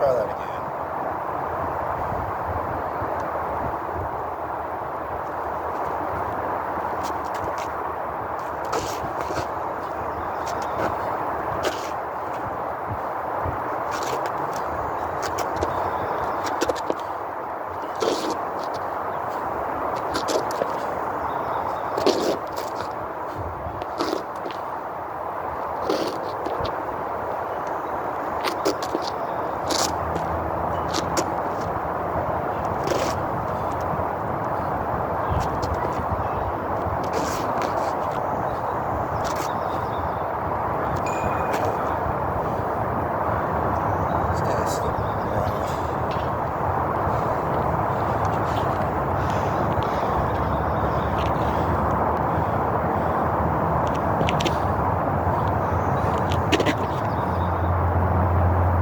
try that again.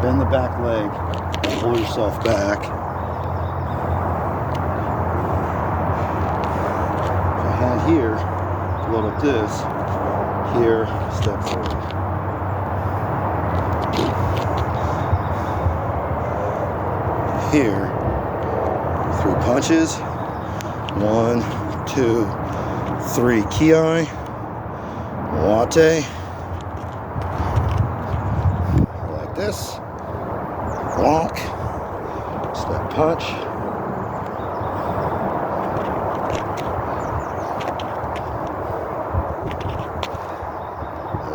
Bend the back leg, pull yourself back. Your hand here, load up this, here, step forward. Here, 3 punches, 1, 2, 3, kiai, uchi, like this. Block, step punch,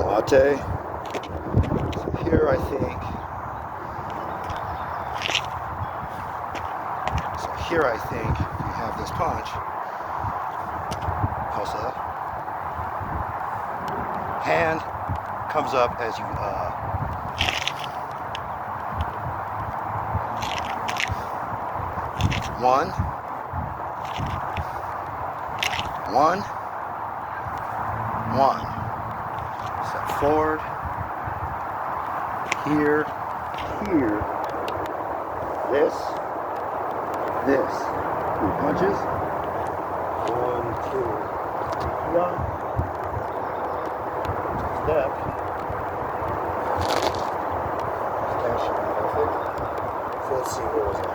latte. So here I think, you have this punch, pulsa, hand comes up as you one, step forward, here, this, 3 punches, 1, 2, 1, step, dash perfect. So let's see where was that.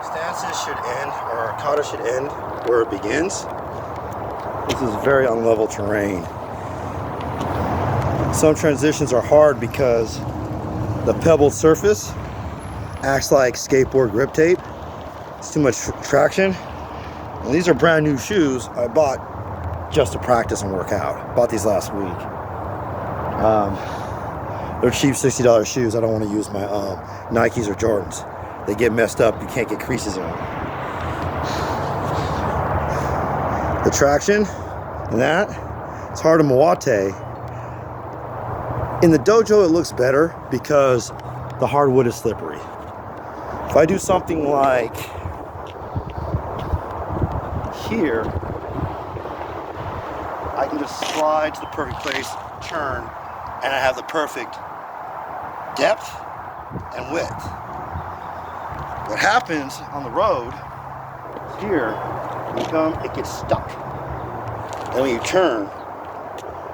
Stances should end, or kata should end where it begins. This is very unlevel terrain. Some transitions are hard because the pebbled surface acts like skateboard grip tape. It's too much traction. And these are brand new shoes I bought just to practice and work out. Bought these last week. They're cheap $60 shoes. I don't want to use my Nikes or Jordans. They get messed up. You can't get creases in them. The traction and that, it's hard to Muay. In the dojo, it looks better because the hardwood is slippery. If I do something like here, I can just slide to the perfect place, turn, and I have the perfect depth and width. What happens on the road is here, when you come, it gets stuck. And when you turn,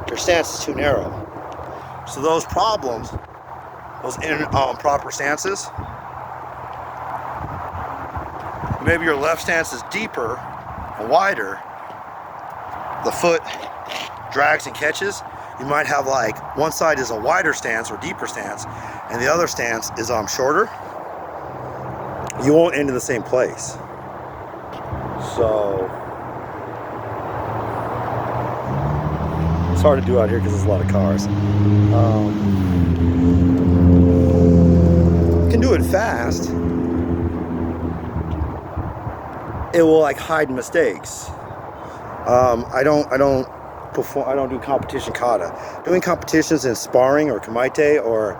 your stance is too narrow. So those problems, those improper stances, maybe your left stance is deeper and wider, the foot drags and catches. You might have like one side is a wider stance or deeper stance, and the other stance is shorter. You won't end in the same place. So it's hard to do out here because there's a lot of cars. You can do it fast. It will like hide mistakes. I don't do competition kata. Doing competitions in sparring or kumite or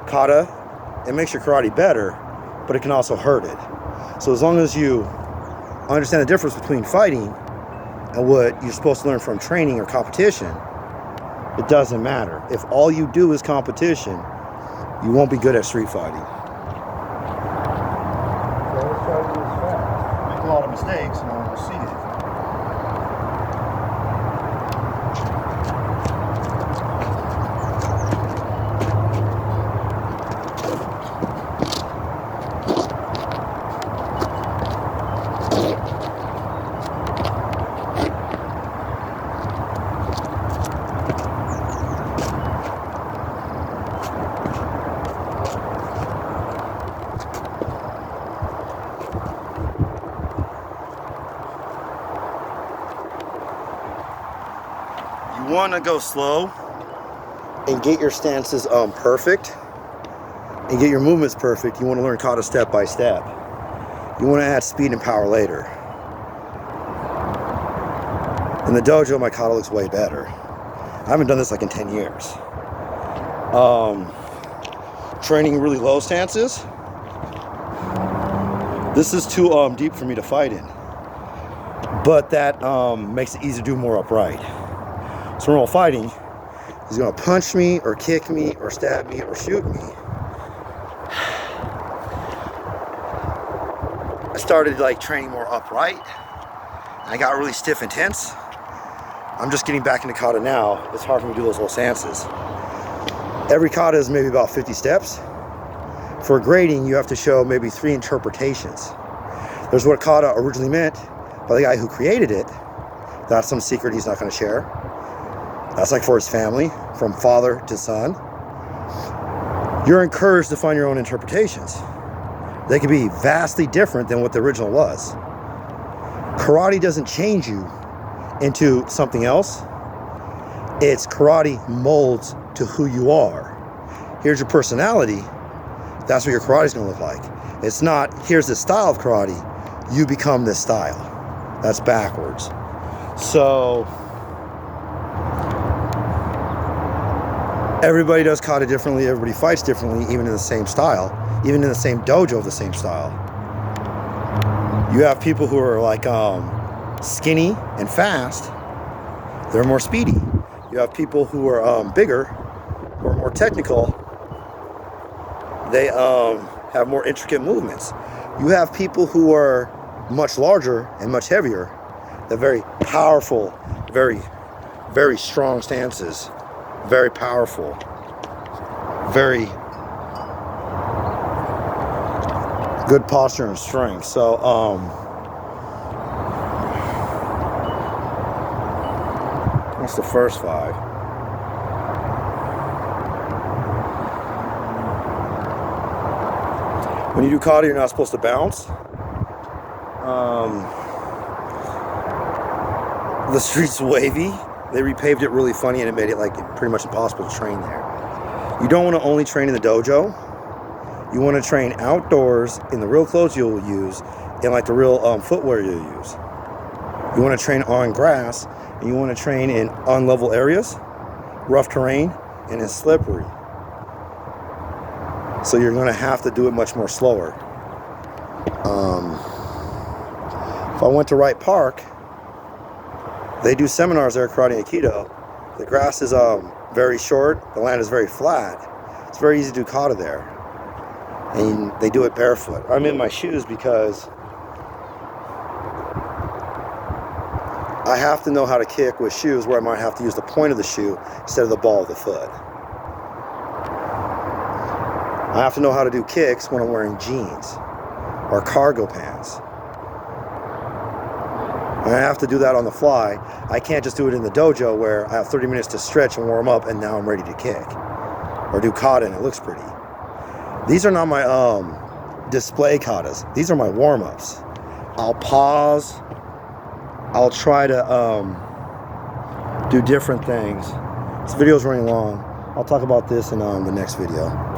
kata, it makes your karate better, but it can also hurt it. So as long as you understand the difference between fighting and what you're supposed to learn from training or competition, it doesn't matter. If all you do is competition, you won't be good at street fighting. Make a lot of mistakes and we'll see it. You want to go slow and get your stances perfect and get your movements perfect. You want to learn kata step by step. You want to add speed and power later. In the dojo, my kata looks way better. I haven't done this like in 10 years. Training really low stances. This is too deep for me to fight in. But that makes it easy to do more upright. So when we're fighting, he's gonna punch me or kick me or stab me or shoot me. I started like training more upright. And I got really stiff and tense. I'm just getting back into kata now. It's hard for me to do those low stances. Every kata is maybe about 50 steps. For grading, you have to show maybe 3 interpretations. There's what kata originally meant by the guy who created it. That's some secret he's not gonna share. That's like for his family, from father to son. You're encouraged to find your own interpretations. They can be vastly different than what the original was. Karate doesn't change you into something else. It's karate molds to who you are. Here's your personality. That's what your karate is gonna look like. It's not, here's the style of karate. You become this style. That's backwards. So, everybody does kata differently, everybody fights differently, even in the same style, even in the same dojo of the same style. You have people who are like skinny and fast, they're more speedy. You have people who are bigger, who are more technical, they have more intricate movements. You have people who are much larger and much heavier, they're very powerful, very, very strong stances. Very powerful, very good posture and strength. So that's the first 5. When you do kata, you're not supposed to bounce. The street's wavy. They repaved it really funny and it made it like pretty much impossible to train there. You don't want to only train in the dojo. You want to train outdoors in the real clothes you'll use and like the real footwear you'll use. You want to train on grass and you want to train in unlevel areas, rough terrain, and it's slippery. So you're going to have to do it much more slower. If I went to Wright Park, they do seminars there, karate and aikido. The grass is very short, the land is very flat. It's very easy to do kata there. And they do it barefoot. I'm in my shoes because I have to know how to kick with shoes where I might have to use the point of the shoe instead of the ball of the foot. I have to know how to do kicks when I'm wearing jeans or cargo pants. And I have to do that on the fly. I can't just do it in the dojo where I have 30 minutes to stretch and warm up and now I'm ready to kick. Or do kata and it looks pretty. These are not my display katas. These are my warm-ups. I'll pause. I'll try to do different things. This video is running long. I'll talk about this in the next video.